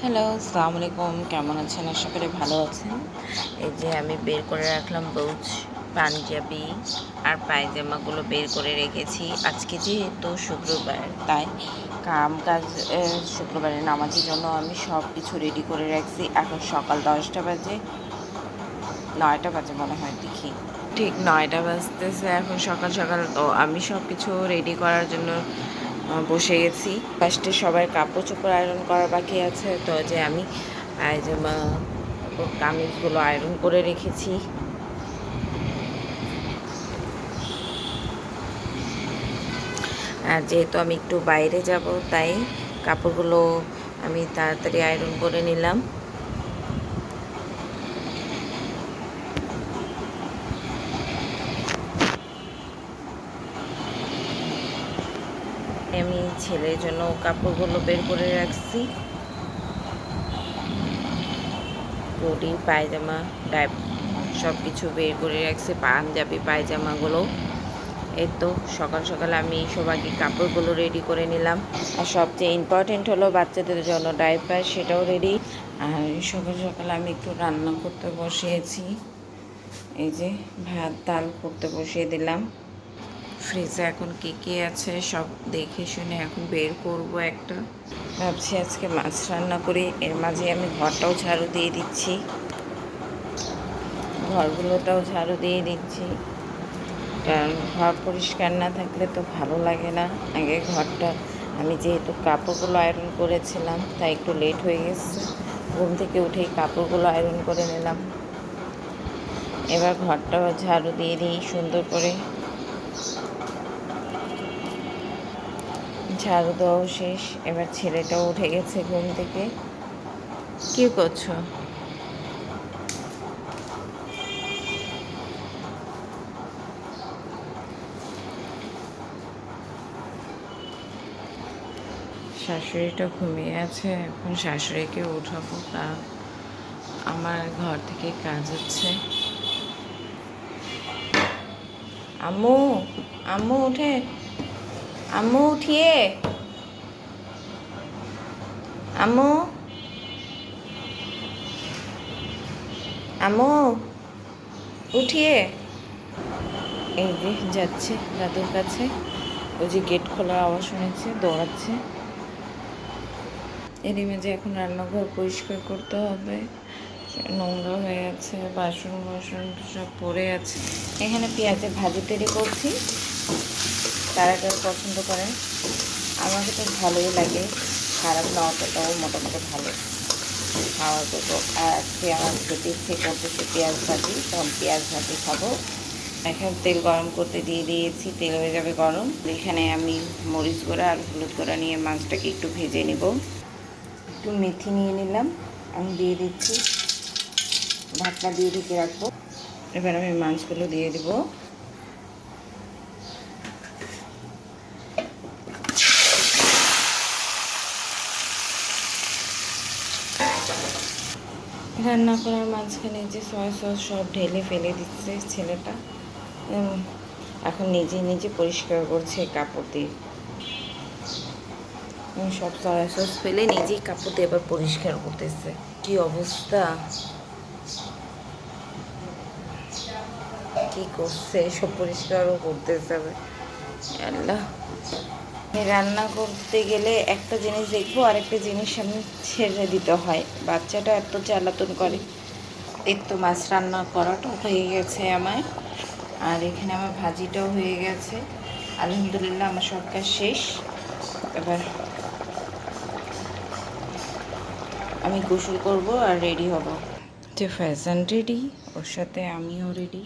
Hello, আসসালামু আলাইকুম। কেমন আছেন? আশা করি ভালো আছেন। এই যে আমি বের করে রাখলাম ব্লাউজ, পাঞ্জাবি আর পায়জামাগুলো বের করে রেখেছি। আজকে যেহেতু শুক্রবার, তাই কাজ শুক্রবারের নামাজের জন্য আমি সব কিছু রেডি করে রাখছি। এখন সকাল 10টা বাজে, 9টা বাজে মনে হয়, দেখি ঠিক 9টা বাজতেছে। এখন সকাল সকাল তো আমি সব কিছু রেডি করার জন্য বসে গেছি। ফার্স্টে সবার কাপড় চোপড় আয়রন করা বাকি আছে, তো যে আমি পায়জামা কামিজগুলো আয়রন করে রেখেছি। আর যেহেতু আমি একটু বাইরে যাব, তাই কাপড়গুলো আমি তাড়াতাড়ি আয়রন করে নিলাম। আমি ছেলের জন্য কাপড়গুলো বের করে রাখছি, বডি, পায়জামা, টাইপ সব কিছু বের করে রাখছি, পাঞ্জাবি পায়জামাগুলো। এই তো সকাল সকাল আমি সব আগে কাপড়গুলো রেডি করে নিলাম। আর সবচেয়ে ইম্পর্টেন্ট হলো বাচ্চাদের জন্য ডাইপার, সেটাও রেডি। আর সকাল সকাল আমি একটু রান্না করতে বসিয়েছি। এই যে ভাত ডাল করতে বসিয়ে দিলাম। ফ্রিজে এখন কী আছে সব দেখে শুনে এখন বের করব একটা। ভাবছি আজকে মাছ রান্না করি, এর মাঝে আমি ঘরটাও ঝাড়ু দিয়ে দিচ্ছি, ঘরগুলোটাও ঝাড়ু দিয়ে দিচ্ছি। কারণ ঘর পরিষ্কার না থাকলে তো ভালো লাগে না। আগে ঘরটা, আমি যেহেতু কাপড়গুলো আয়রন করেছিলাম তাই একটু লেট হয়ে গেছে, ঘুম থেকে উঠেই কাপড়গুলো আয়রন করে নিলাম। এবার ঘরটাও ঝাড়ু দিয়ে দিই সুন্দর করে। ঝাড়ু দেওয়াও শেষ। এবার ছেলেটাও উঠে গেছে ঘুম থেকে। কী করছো? শাশুড়িটা ঘুমিয়ে আছে, এখন শাশুড়িকে উঠাবো, কারণ আমার ঘর থেকে কাজ হচ্ছে। আম্মু, আম্মু উঠে, আম্মু উঠিয়ে, আম্মু, আম্মু উঠিয়ে। এই যে যাচ্ছে দাদুর কাছে, ওই যে গেট খোলার আওয়াজ শুনেছে, দৌড়াচ্ছে। এরই মাঝে এখন রান্নাঘর পরিষ্কার করতে হবে, নোংরা হয়ে আছে, বাসন সব পড়ে আছে। এখানে পেঁয়াজের ভাজি তৈরি করছি, তারা কেউ পছন্দ করে, আমাকে তো ভালোই লাগে, খারাপ না অতটাও, মোটামুটি ভালো খাওয়ার জন্য। আর আজকে আমার খেতে ইচ্ছে করতেছে পেঁয়াজ ভাজি, তখন পেঁয়াজ ভাজি খাবো। এখন তেল গরম করতে দিয়ে দিয়েছি, তেল হয়ে যাবে গরম। এখানে আমি মরিচ গুঁড়া আর হলুদ গুঁড়া নিয়ে মাছটাকে একটু ভেজে নেব। একটু মেথি নিয়ে নিলাম, আমি দিয়ে দিচ্ছি, ঢাকনা দিয়ে ঢেকে রাখবো। এবার আমি মাছগুলো দিয়ে দেবো। রান্না করার মাঝখানে যে সয়া সস সব ঢেলে ফেলে দিচ্ছে ছেলেটা, এখন নিজে নিজে পরিষ্কার করছে কাপড় দিয়ে। সব সয়া সস ফেলে নিজেই কাপড় দিয়ে এবার পরিষ্কার করতেছে। কি অবস্থা, কি করছে, সব পরিষ্কারও করতেছে। আল্লাহ, রান্না করতে গেলে একটা জিনিস দেখবো, আরেকটা জিনিস আমি ছেড়ে দিতে হয়। বাচ্চাটা এত জ্বালাতন করে। এই তো মাছ রান্না করাটা হয়ে গেছে আমার, আর এখানে আমার ভাজিটাও হয়ে গেছে। আলহামদুলিল্লাহ আমার সব কাজ শেষ। এবার আমি গোসল করব আর রেডি হব। যে ফ্যাশন রেডি, ওর সাথে আমিও রেডি।